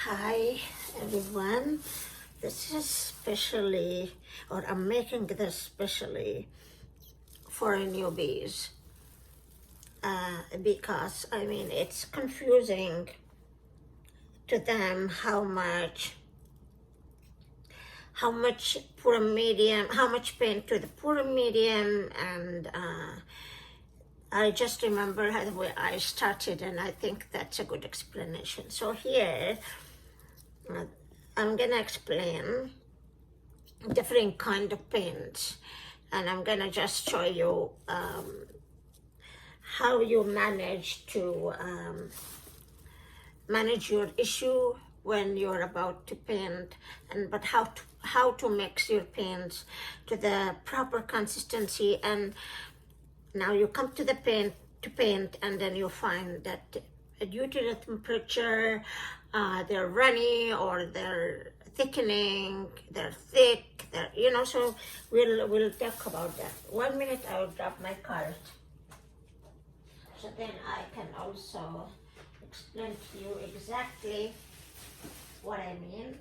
Hi everyone, this is specially, or I'm making this specially for newbies because I mean it's confusing to them how much poor medium, how much paint to the poor medium, and I just remember how the way I started, and I think that's a good explanation. So here I'm gonna explain different kind of paints, and I'm gonna just show you how you manage to manage your issue when you're about to paint, and but how to mix your paints to the proper consistency. And now you come to the paint to paint, and then you find that due to the temperature, they're runny, or they're thickening, they're thick, they're, so we'll talk about that. 1 minute, I'll drop my card. So then I can also explain to you exactly what I mean.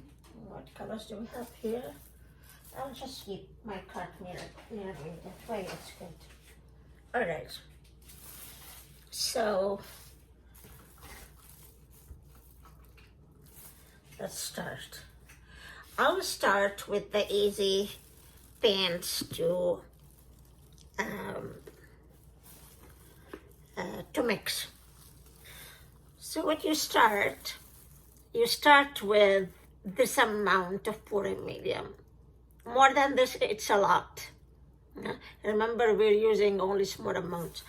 What colors do we have here? I'll just keep my card near me, that way it's good. All right. So let's start. I'll start with the easy paints to mix. So what you start with this amount of pouring medium. More than this, it's a lot. Remember, we're using only small amounts.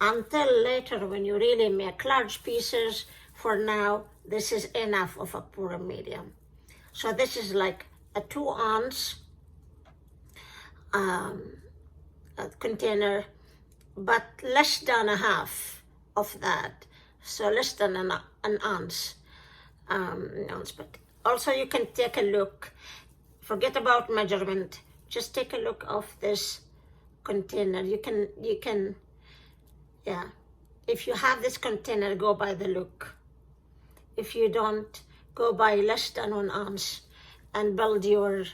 Until later, when you really make large pieces, for now, this is enough of a pouring medium. So this is like a 2 ounce container, but less than a half of that. So less than an ounce. But also you can take a look. Forget about measurement. Just take a look of this container. You can, yeah. If you have this container, go by the look. If you don't, go by less than 1 ounce and build your,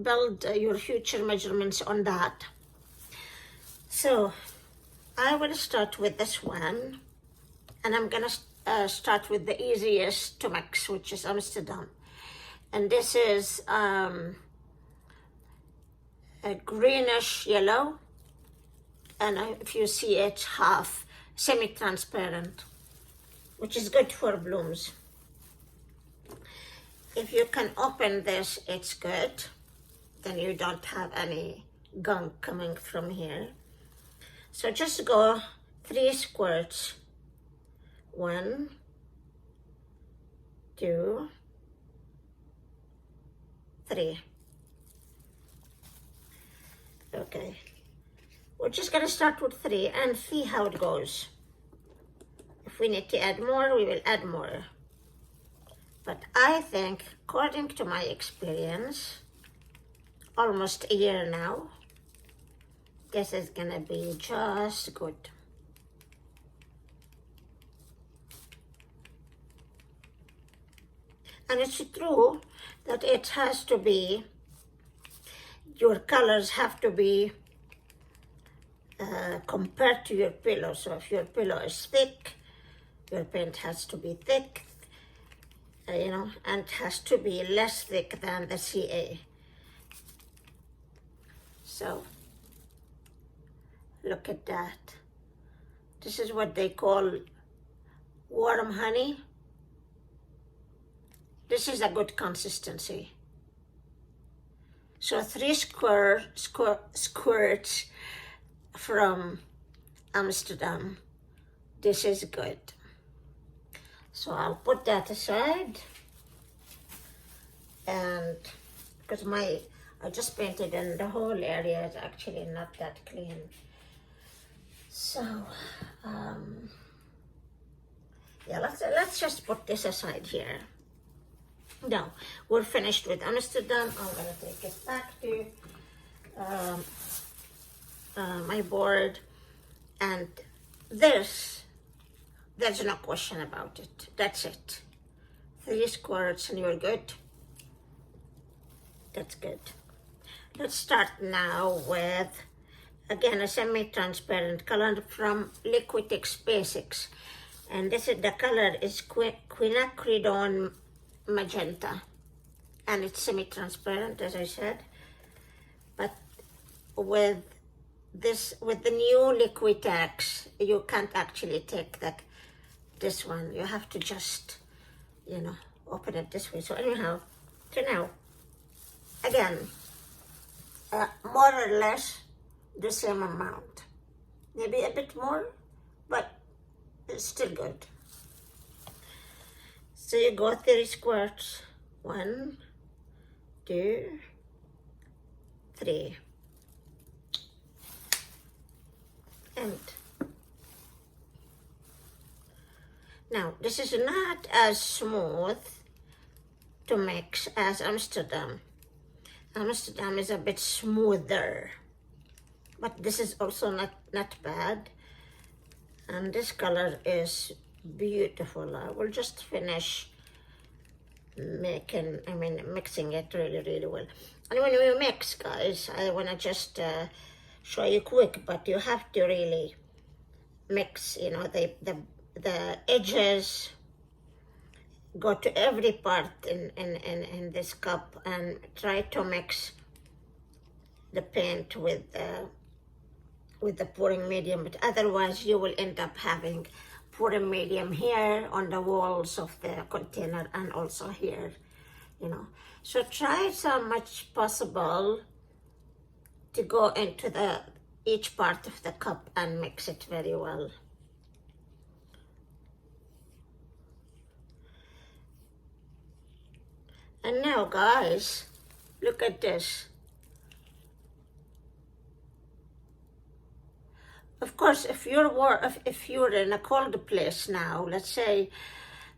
build your future measurements on that. So I will start with this one, and I'm gonna start with the easiest to mix, which is Amsterdam. And this is a greenish yellow, and if you see it, half semi-transparent, which is good for blooms. If you can open this, it's good. Then you don't have any gunk coming from here. So just go 3 squirts. 1, 2, 3. Okay. We're just gonna start with 3 and see how it goes. If we need to add more, we will add more. But I think, according to my experience, almost a year now, this is gonna be just good. And it's true that it has to be, your colors have to be compared to your pillow. So if your pillow is thick, your paint has to be thick, and it has to be less thick than the CA. So look at that. This is what they call warm honey. This is a good consistency. So 3 squirts from Amsterdam. This is good. So I'll put that aside, and because I just painted and the whole area is actually not that clean. So yeah, let's just put this aside here. Now we're finished with Amsterdam. I'm gonna take it back to my board, and this There's no question about it. That's it. 3 squirts and you're good. That's good. Let's start now with, again, a semi-transparent color from Liquitex Basics. And this is, the color is quinacridone magenta. And it's semi-transparent, as I said. But with this, with the new Liquitex, you can't actually take this one. You have to just, you know, open it this way. So anyhow, so now, again, more or less the same amount. Maybe a bit more, but it's still good. So you go 3 squirts. 1, 2, 3. And now this is not as smooth to mix as Amsterdam. Amsterdam is a bit smoother, but this is also not bad. And this color is beautiful. I will just finish mixing it really well. And when you mix, guys, I want to just show you quick, but you have to really mix, you know, the edges go to every part in this cup, and try to mix the paint with the pouring medium, but otherwise you will end up having pouring medium here on the walls of the container and also here, you know. So try so much possible to go into each part of the cup and mix it very well. And now, guys, look at this. Of course, if you're in a cold place now, let's say,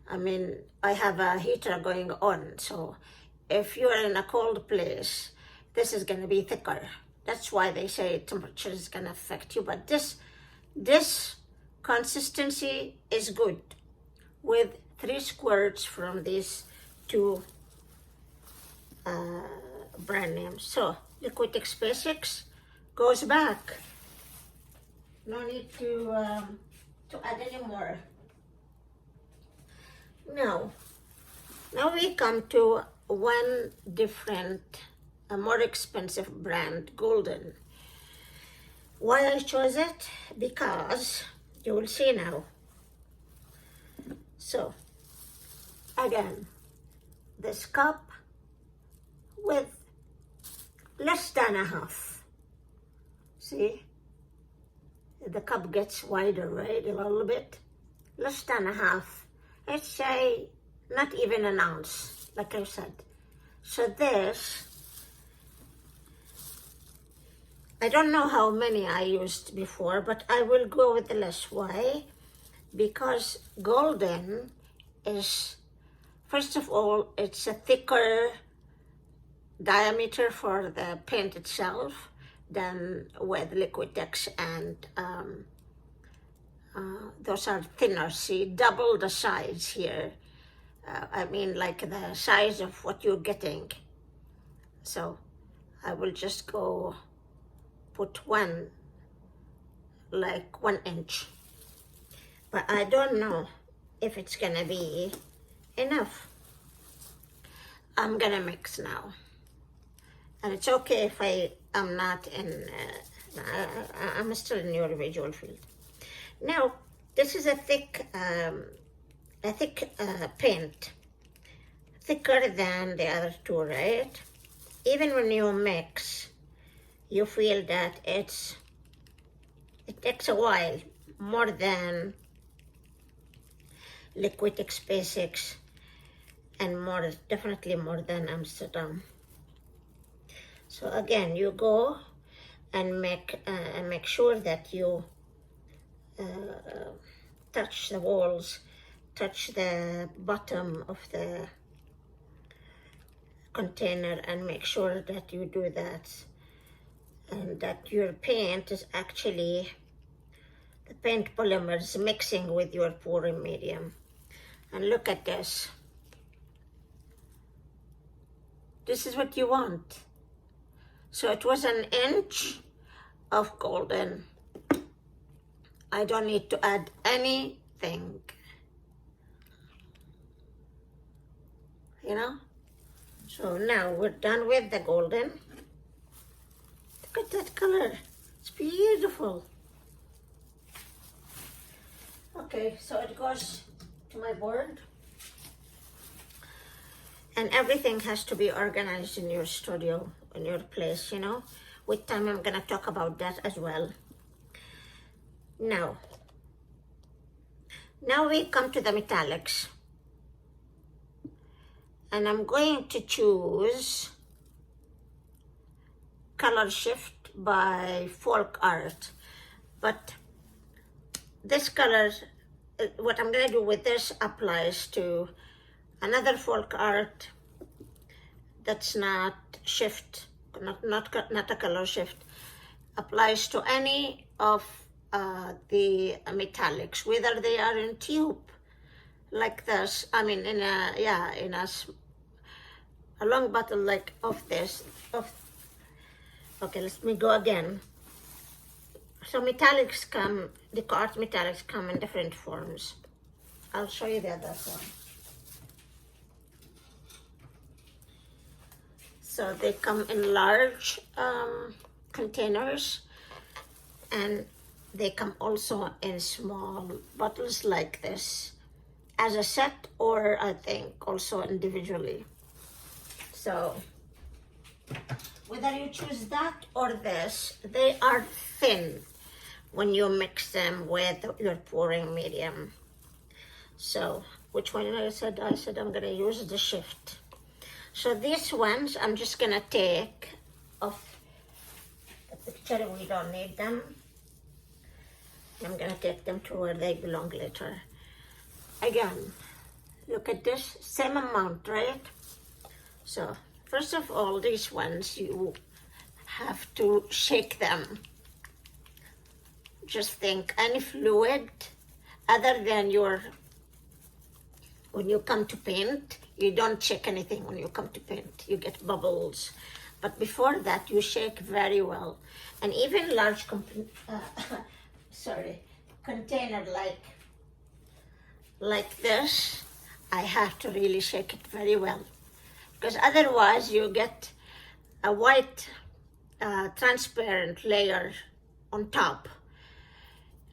I have a heater going on, so if you're in a cold place, this is going to be thicker. That's why they say temperature is going to affect you. But this consistency is good with 3 squirts from these 2 brand names. So Liquitex Basics goes back. No need to add any more. Now we come to one different, a more expensive brand, Golden. Why I chose it? Because you will see now. So again, this cup with less than a half. See? The cup gets wider, right? A little bit. Less than a half. Let's say not even an ounce, like I said. So this, I don't know how many I used before, but I will go with the less. Why? Because Golden is, first of all, it's a thicker diameter for the paint itself than with Liquitex, and those are thinner. See, double the size here. Like the size of what you're getting. So I will just go put one, like 1 inch. But I don't know if it's gonna be enough. I'm gonna mix now. And it's okay if I'm not in, I'm still in your visual field. Now, this is a thick paint, thicker than the other 2, right? Even when you mix, you feel that it takes a while, more than Liquitex Basics, and definitely more than Amsterdam. So again, you go and make sure that you touch the walls, touch the bottom of the container, and make sure that you do that, and that your paint is actually the paint polymers mixing with your pouring medium. And look at this. This is what you want. So it was an inch of golden. I don't need to add anything. You know? So now we're done with the golden. Look at that color. It's beautiful. Okay, so it goes to my board. And everything has to be organized in your studio, in your place, you know. With time, I'm gonna talk about that as well. Now we come to the metallics. And I'm going to choose Color Shift by Folk Art. But this color, what I'm gonna do with this applies to another folk art that's not shift, not a color shift, applies to any of the metallics, whether they are in tube like this, I mean in a long bottle like of this. Okay, let me go again. So metallics come, the art metallics come in different forms. I'll show you the other one. So they come in large containers, and they come also in small bottles like this as a set, or I think also individually. So whether you choose that or this, they are thin when you mix them with your pouring medium. So which one I said I'm gonna use the shift. So these ones, I'm just gonna take off the picture, we don't need them. I'm gonna take them to where they belong later. Again, look at this, same amount, right? So first of all, these ones, you have to shake them. Just think, any fluid other than when you come to paint, you don't shake anything when you come to paint. You get bubbles. But before that, you shake very well. And even large container like this, I have to really shake it very well. Because otherwise you get a white transparent layer on top.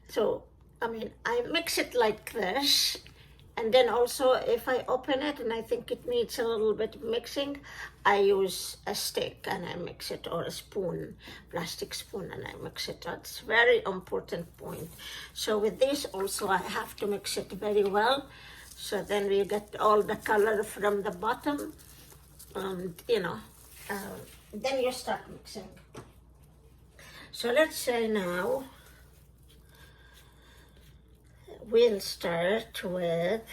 So, I mean, I mix it like this. And then also, if I open it and I think it needs a little bit of mixing, I use a stick and I mix it, or a spoon, plastic spoon, and I mix it. That's a very important point. So with this also, I have to mix it very well. So then we get all the color from the bottom, and then you start mixing. So let's say now, we'll start with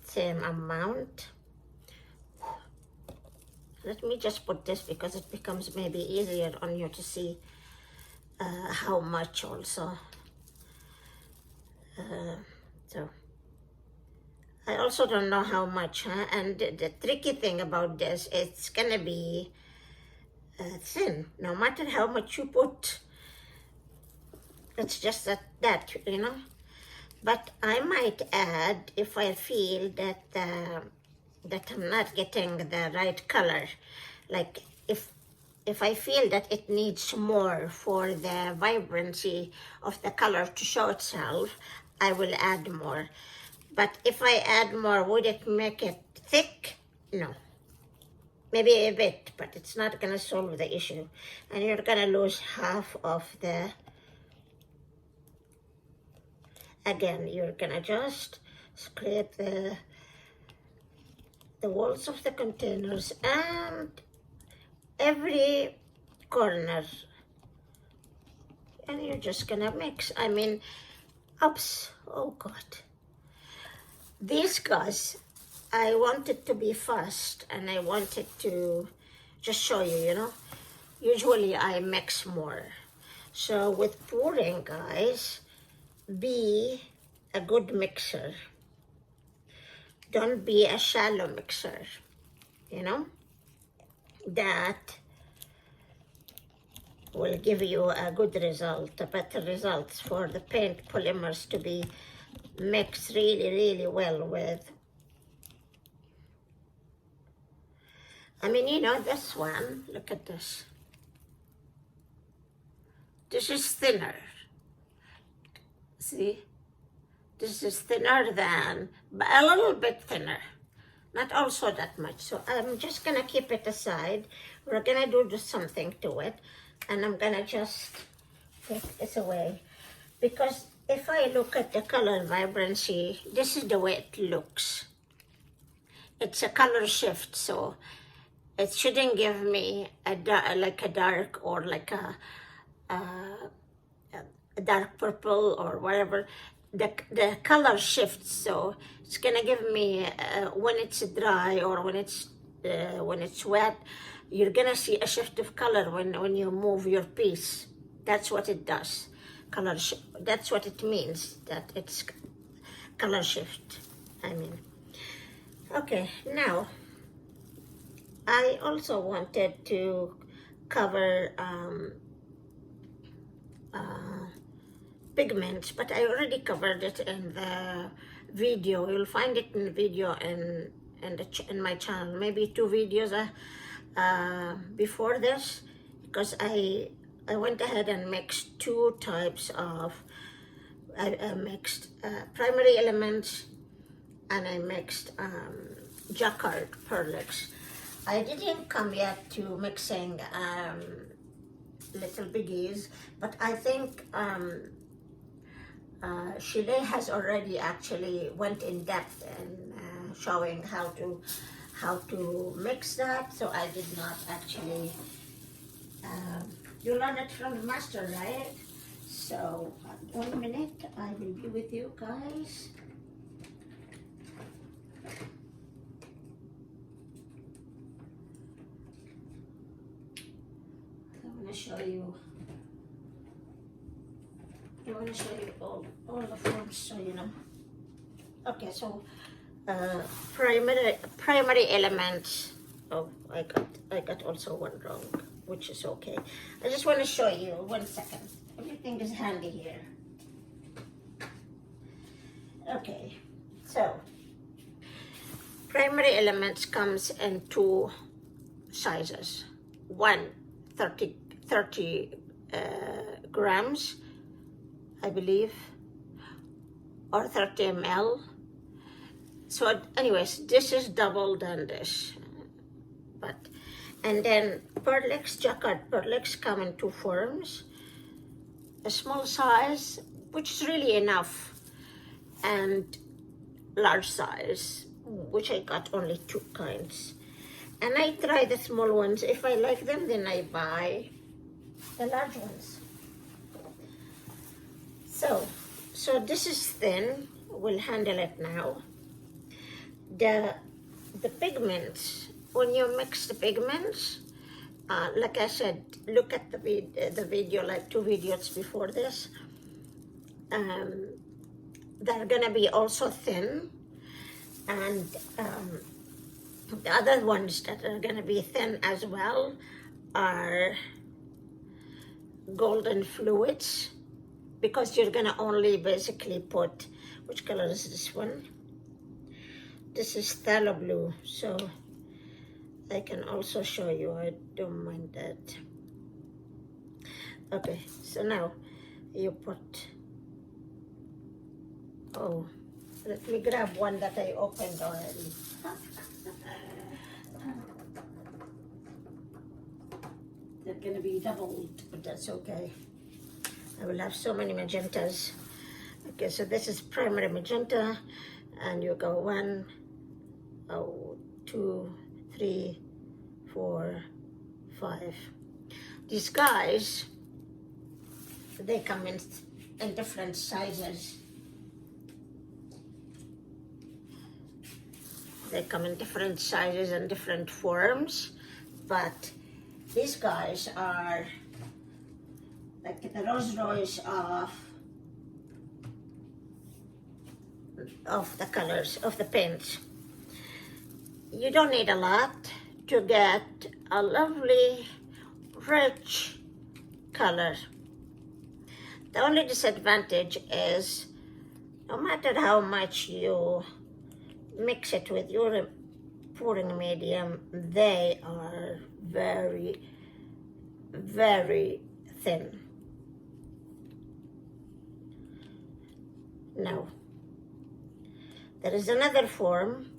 same amount. Let me just put this because it becomes maybe easier on you to see how much also. So I also don't know how much, and the tricky thing about this, it's gonna be thin, no matter how much you put. It's just that you know. But I might add if I feel that I'm not getting the right color. Like if I feel that it needs more for the vibrancy of the color to show itself, I will add more. But if I add more, would it make it thick? No. Maybe a bit, but it's not gonna solve the issue. And you're gonna lose half of the. Again, you're gonna just scrape the walls of the containers and every corner, and you're just gonna mix. I mean, oops, oh God. These guys, I wanted to be fast and I wanted to just show you, you know. Usually I mix more. So with pouring, guys, be a good mixer. Don't be a shallow mixer, you know? That will give you a good result, a better results for the paint polymers to be mixed really, really well with. I mean, you know, this one, look at this. This is thinner. See? This is thinner than, but a little bit thinner. Not also that much. So I'm just gonna keep it aside. We're gonna do something to it. And I'm gonna just take this away. Because if I look at the color vibrancy, this is the way it looks. It's a color shift, so it shouldn't give me like a dark or like a dark purple or whatever. The color shifts, so it's gonna give me when it's dry or when it's wet, you're gonna see a shift of color when you move your piece. That's what it does. Color shift. That's what it means, that it's color shift. I mean, okay. Now, I also wanted to cover pigments, but I already covered it in the video. You'll find it in the video in my channel. Maybe 2 videos before this, because I went ahead and mixed 2 types of. I mixed primary elements, and I mixed jacquard pearlix. I didn't come yet to mixing little biggies, but I think Chile has already actually went in depth in showing how to mix that. So I did not actually. You learn it from the master, right? So 1 minute, I will be with you guys. I want to show you all the forms, so you know. Okay, so primary elements. Oh, I got also one wrong, which is okay. I just want to show you 1 second. Everything is handy here. Okay, so primary elements comes in 2 sizes. One 30 grams, I believe, or 30 ml. So anyways, this is double than this. And then pearlix, jacquard pearlix come in 2 forms. A small size, which is really enough, and large size, which I got only 2 kinds. And I try the small ones. If I like them, then I buy the large ones. So this is thin. We'll handle it now. The pigments, when you mix the pigments, like I said, look at the video, like 2 videos before this. They're gonna be also thin, and the other ones that are gonna be thin as well are golden fluids, because you're gonna only basically put, which color is this one? This is phthalo blue, so I can also show you. I don't mind that. Okay, so now you put, oh, let me grab one that I opened already. They're gonna be doubled, but that's okay. I will have so many magentas. Okay, so this is primary magenta, and you go 1, 2, 3, 4, 5. These guys, they come in different sizes. They come in different sizes and different forms, but these guys are like the Rolls Royce of of the colors of the paints. You don't need a lot to get a lovely, rich color. The only disadvantage is no matter how much you mix it with your pouring medium, they are very, very thin. Now, there is another form,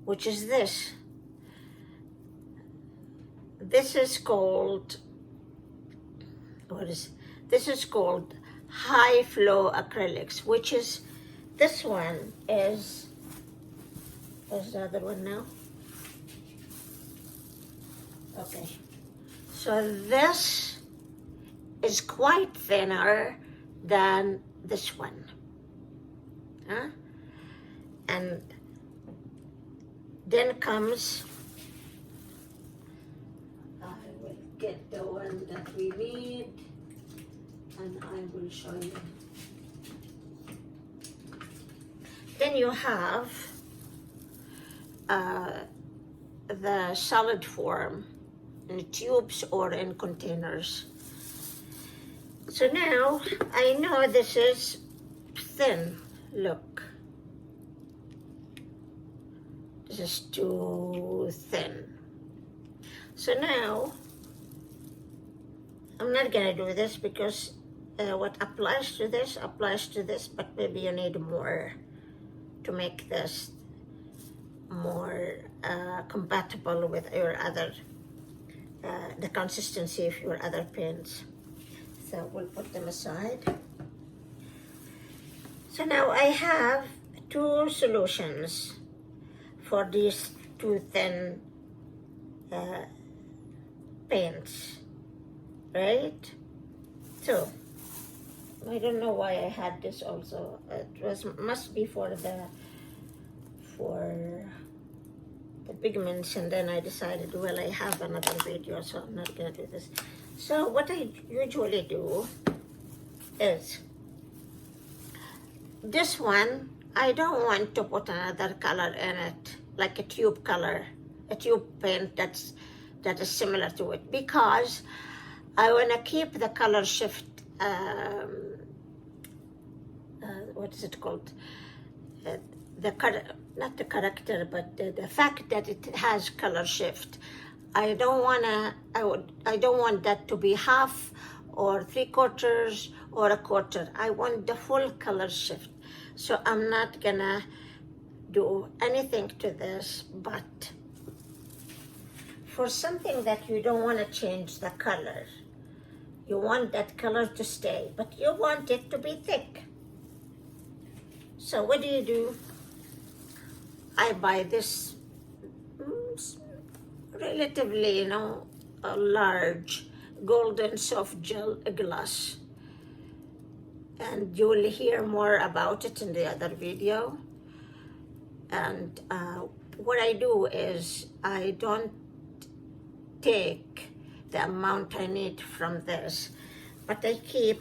which is this. This is called, this is called high flow acrylics, which is, this one is, where's the other one now? Okay, so this is quite thinner than this one, huh? And then comes, I will get the one that we need and I will show you. Then you have the solid form in tubes or in containers. So now I know this is thin, look. This is too thin. So now, I'm not gonna do this because what applies to this, but maybe you need more to make this more compatible with your other, the consistency of your other paints. So we'll put them aside. So now I have two solutions for these two thin paints, right? So I don't know why I had this also. It must be for the pigments, and then I decided, well, I have another video, so I'm not gonna do this. So what I usually do is, this one, I don't want to put another color in it, like a tube color, a tube paint that is similar to it, because I want to keep the color shift, what is it called? Not the character, but the fact that it has color shift. I don't want that to be half or 3/4 or 1/4. I want the full color shift. So I'm not gonna do anything to this, but for something that you don't want to change the color, you want that color to stay, but you want it to be thick. So what do? I buy this relatively, a large golden soft gel glass. And you will hear more about it in the other video. And what I do is I don't take the amount I need from this, but I keep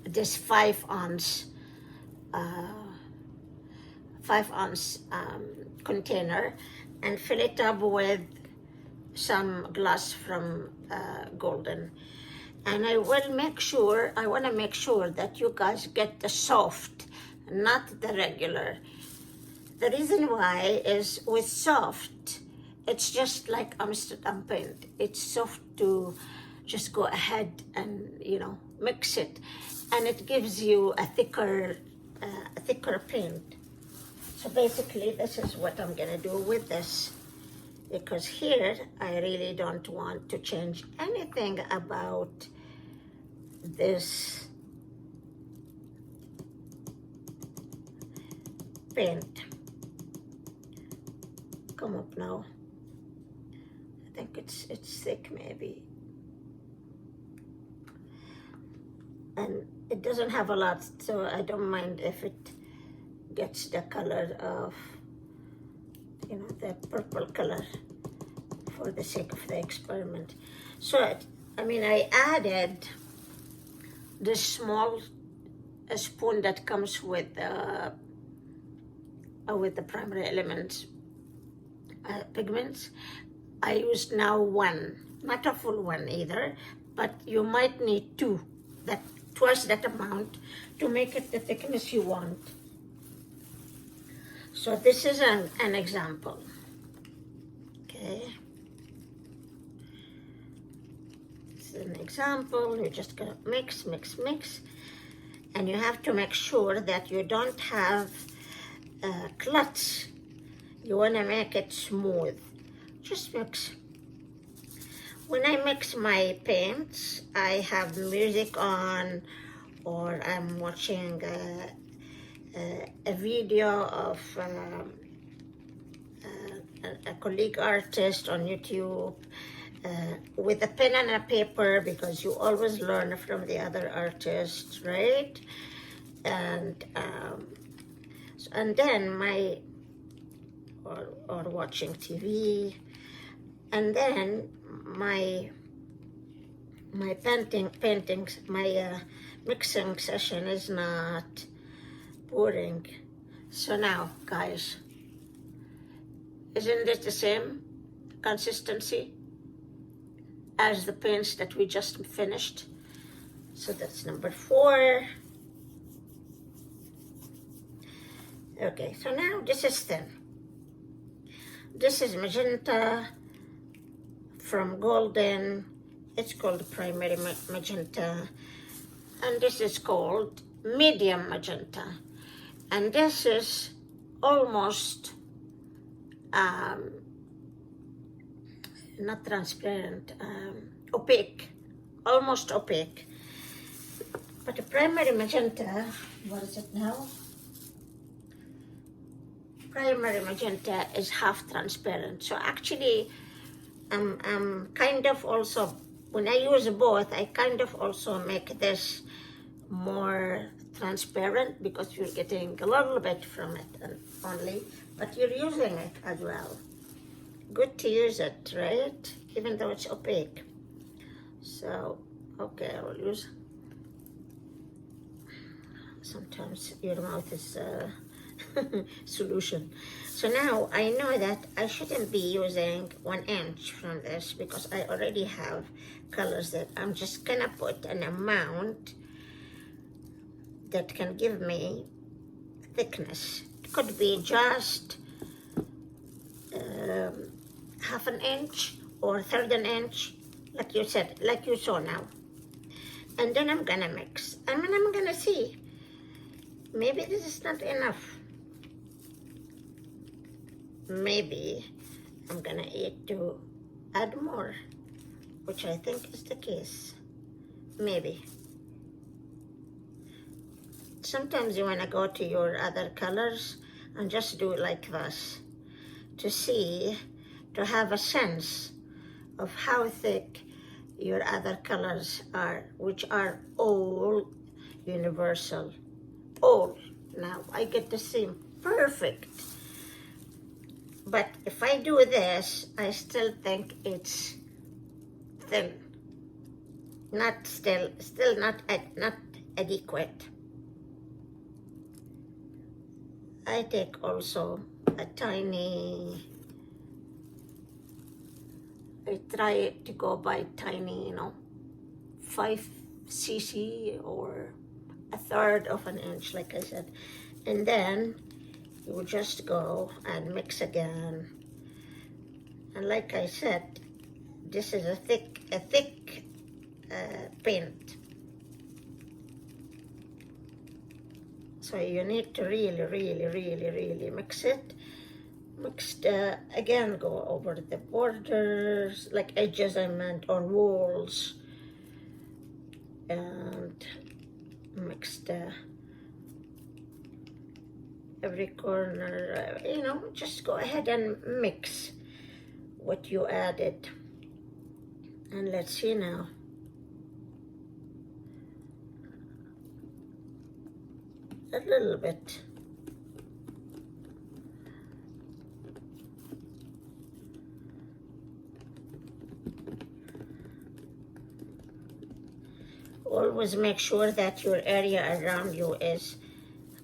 this 5 ounce container and fill it up with some glass from Golden. And I want to make sure that you guys get the soft, not the regular. The reason why is with soft, it's just like Amsterdam paint. It's soft to just go ahead and, mix it. And it gives you a thicker paint. So basically, this is what I'm gonna do with this, because here I really don't want to change anything about this paint. Come up now. I think it's thick maybe. And it doesn't have a lot, so I don't mind if it gets the color of, the purple color for the sake of the experiment. So, I added this small a spoon that comes with the primary elements pigments. I used now one, not a full one either, but you might need two, twice that amount to make it the thickness you want. So this is an example. Okay. This is an example. You're just gonna mix, mix, mix. And you have to make sure that you don't have clots. You wanna make it smooth. Just mix. When I mix my paints, I have music on, or I'm watching a video of a colleague artist on YouTube with a pen and a paper, because you always learn from the other artists, right? And then or watching TV, and then my paintings, my mixing session is not boring. So now, guys, isn't it the same consistency as the paints that we just finished? So that's number 4. Okay, so now this is thin. This is magenta from Golden. It's called primary magenta. And this is called medium magenta. And this is almost not transparent, opaque, almost opaque. But the primary magenta, what is it now? Primary magenta is half transparent. So actually, I'm kind of also, when I use both, I kind of also make this more transparent, because you're getting a little bit from it only, but you're using it as well. Good to use it, right? Even though it's opaque. So, okay, I will use. Sometimes your mouth is solution. So now I know that I shouldn't be using 1 inch from this, because I already have colors that I'm just gonna put an amount that can give me thickness. It could be just half an inch or third an inch, like you said, like you saw now. And then I'm gonna mix. And then I'm gonna see, maybe this is not enough. Maybe I'm gonna need to add more, which I think is the case. Maybe. Sometimes you wanna go to your other colors and just do it like this, to see, to have a sense of how thick your other colors are, which are all universal. All. Now I get the same perfect. But if I do this, I still think it's thin. Still not adequate. I take also a tiny, I try to go by tiny, 5 cc or a third of an inch, like I said. And then you will just go and mix again. And like I said, this is a thick paint. So you need to really mix it. Again, go over the borders, like edges I meant, or walls. And mix every corner, just go ahead and mix what you added. And let's see now. A little bit. always make sure that your area around you is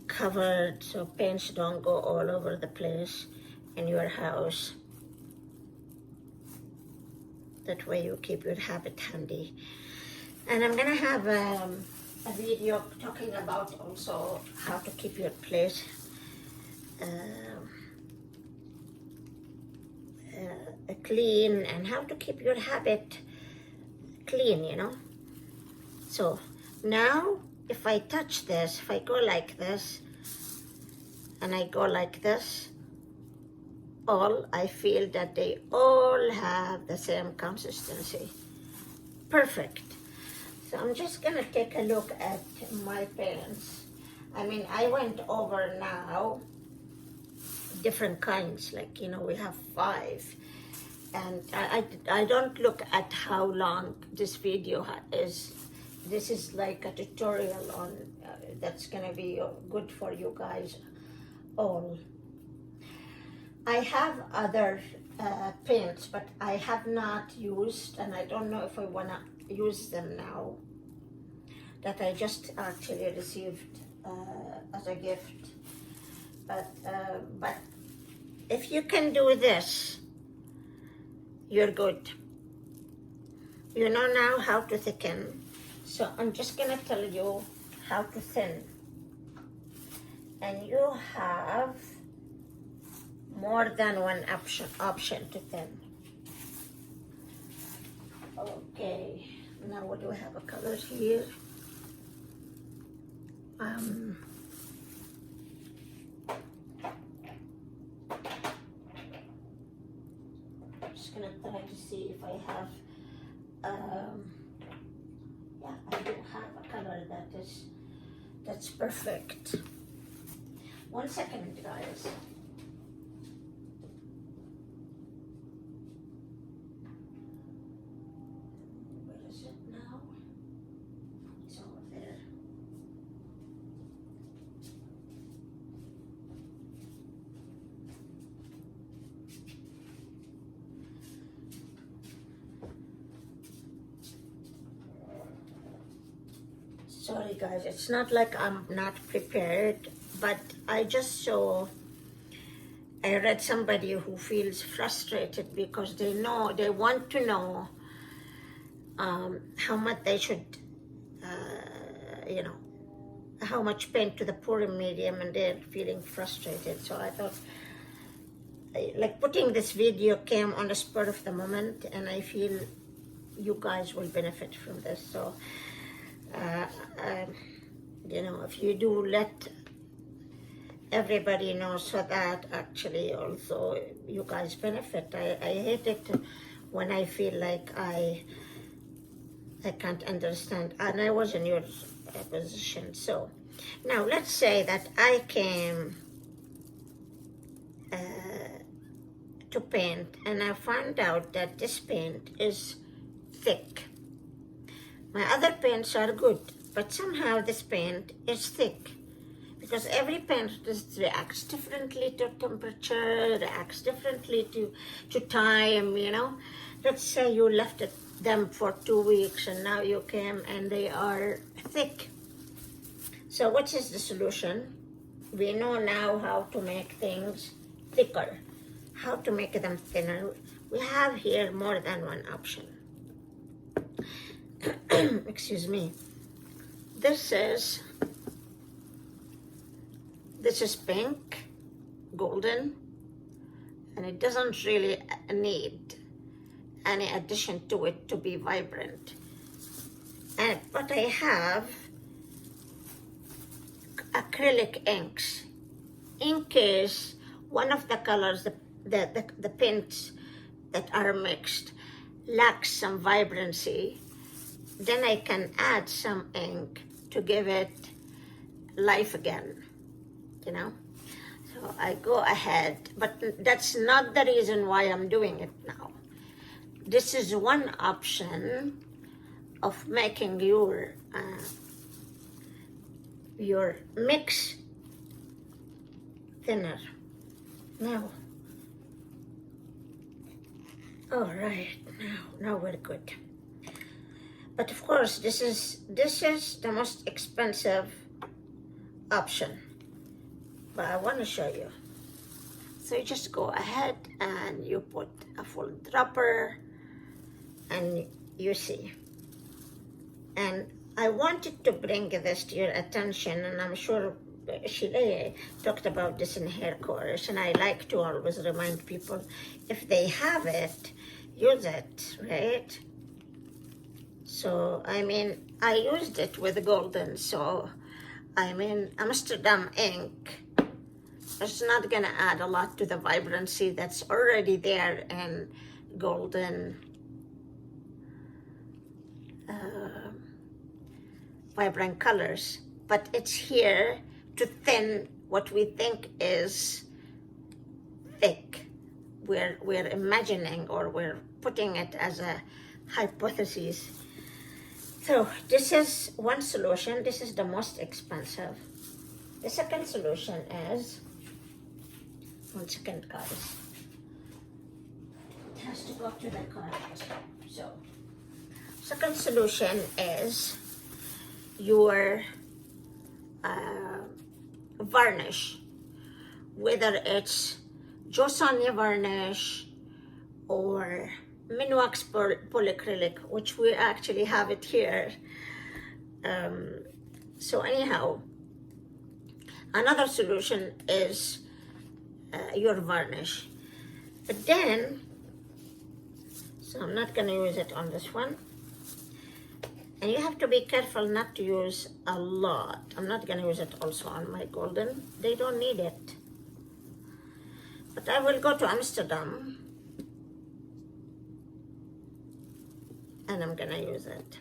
covered so paints don't go all over the place in your house. That way you keep your habit handy. And I'm gonna have a video talking about also how to keep your place clean and how to keep your habit clean, you know. So now if I touch this, if I go like this and I go like this, I feel that they all have the same consistency. Perfect. So I'm just gonna take a look at my paints. I mean, I went over now different kinds, like, you know, we have 5. And I don't look at how long this video is. This is like a tutorial on, that's gonna be good for you guys all. I have other paints, but I have not used, and I don't know if I wanna use them now, that I just actually received as a gift. But if you can do this, you're good. You know now how to thicken. So I'm just gonna tell you how to thin. And you have more than one option to thin. Okay, now what do I have a color here? I'm just gonna try to see if I have yeah, I do have a color that's perfect. 1 second, guys. Where is it now? It's over there. Sorry guys, it's not like I'm not prepared, but I just saw, I read somebody who feels frustrated because they want to know how much they should, you know, how much paint to the pouring medium, and they're feeling frustrated. So I thought, like, putting this video came on the spur of the moment, and I feel you guys will benefit from this. So you know, if you do, let everybody know, so that actually also you guys benefit. I hate it when I feel like I can't understand, and I was in your position. So now let's say that I came to paint and I found out that this paint is thick. My other paints are good, but somehow this paint is thick, because every paint just reacts differently to temperature, reacts differently to time, you know. Let's say you left them for 2 weeks and now you came and they are thick. So what is the solution? We know now how to make things thicker, how to make them thinner. We have here more than one option. Excuse me. This is pink, golden, and it doesn't really need any addition to it to be vibrant. But I have acrylic inks in case one of the colors, the paints that are mixed, lacks some vibrancy. Then I can add some ink to give it life again, you know. So I go ahead, but that's not the reason why I'm doing it now. This is one option of making your mix thinner. Now, all right, now we're good. But of course, this is the most expensive option. But I want to show you. So you just go ahead and you put a full dropper, and you see. And I wanted to bring this to your attention, and I'm sure Sheila talked about this in her course, and I like to always remind people, if they have it, use it, right? So, I mean, I used it with golden, so, I mean, Amsterdam ink, it's not gonna add a lot to the vibrancy that's already there in golden vibrant colors, but it's here to thin what we think is thick. We're imagining, or we're putting it as a hypothesis. So this is one solution. This is the most expensive. The second solution is, one second guys, it has to go to the card. So second solution is your varnish, whether it's Josanya varnish or Minwax polyacrylic, which we actually have it here. So anyhow, another solution is your varnish. But then, so I'm not going to use it on this one. And you have to be careful not to use a lot. I'm not going to use it also on my golden. They don't need it. But I will go to Amsterdam, and I'm going to use it.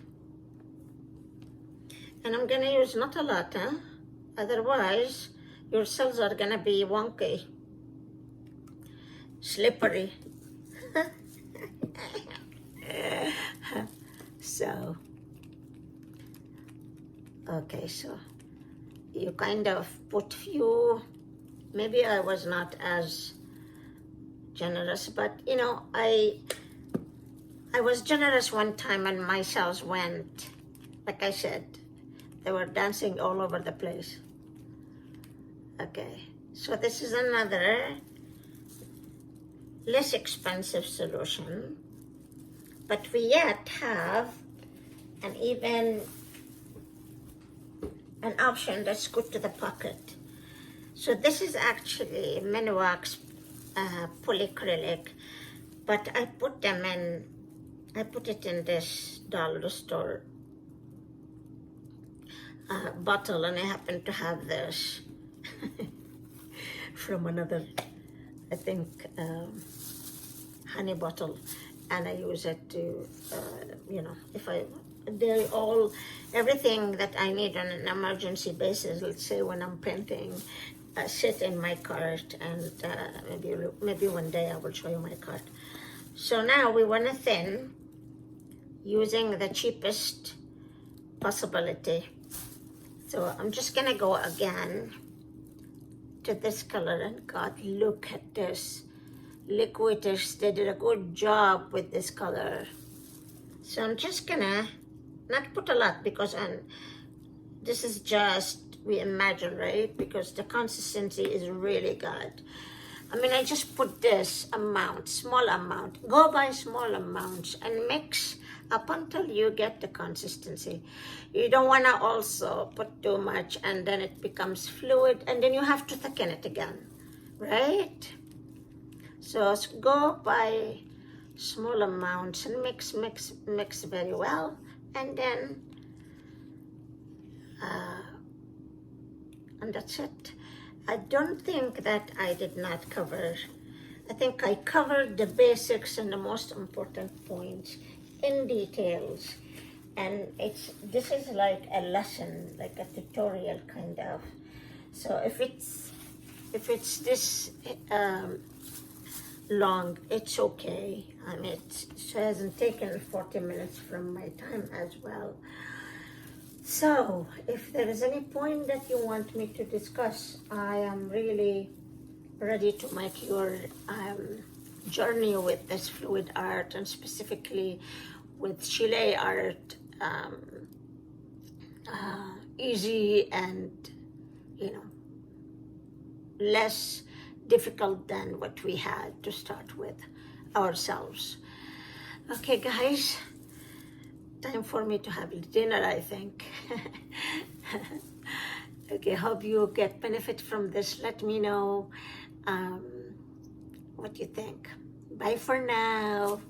And I'm going to use not a lot, huh? Otherwise, your cells are going to be wonky, slippery. So, okay, so you kind of put few, maybe I was not as generous, but you know, I was generous one time and my cells went, like I said, they were dancing all over the place. Okay, so this is another less expensive solution, but we yet have an option that's good to the pocket. So this is actually Minwax polyacrylic, but I put it in this dollar store bottle, and I happen to have this from another, I think, honey bottle, and I use it to, you know, if everything that I need on an emergency basis, let's say when I'm painting, sit in my cart, and maybe one day I will show you my cart. So now we want to thin using the cheapest possibility. So I'm just gonna go again to this color, and God, look at this. Liquitex, they did a good job with this color. So I'm just gonna not put a lot, because this is just, we imagine, right? Because the consistency is really good. I mean, I just put this amount, small amount. Go by small amounts and mix up until you get the consistency. You don't want to also put too much and then it becomes fluid, and then you have to thicken it again, right? So go by small amounts and mix very well, and then and that's it. I don't think that I did not cover. I think I covered the basics and the most important points in details, and this is like a lesson, like a tutorial kind of. So if it's this long, it's okay. I mean, it hasn't taken 40 minutes from my time as well. So if there is any point that you want me to discuss, I am really ready to make your journey with this fluid art, and specifically with Chile art, easy and, you know, less difficult than what we had to start with ourselves. Okay, guys, time for me to have dinner, I think. Okay, hope you get benefit from this. Let me know what you think. Bye for now.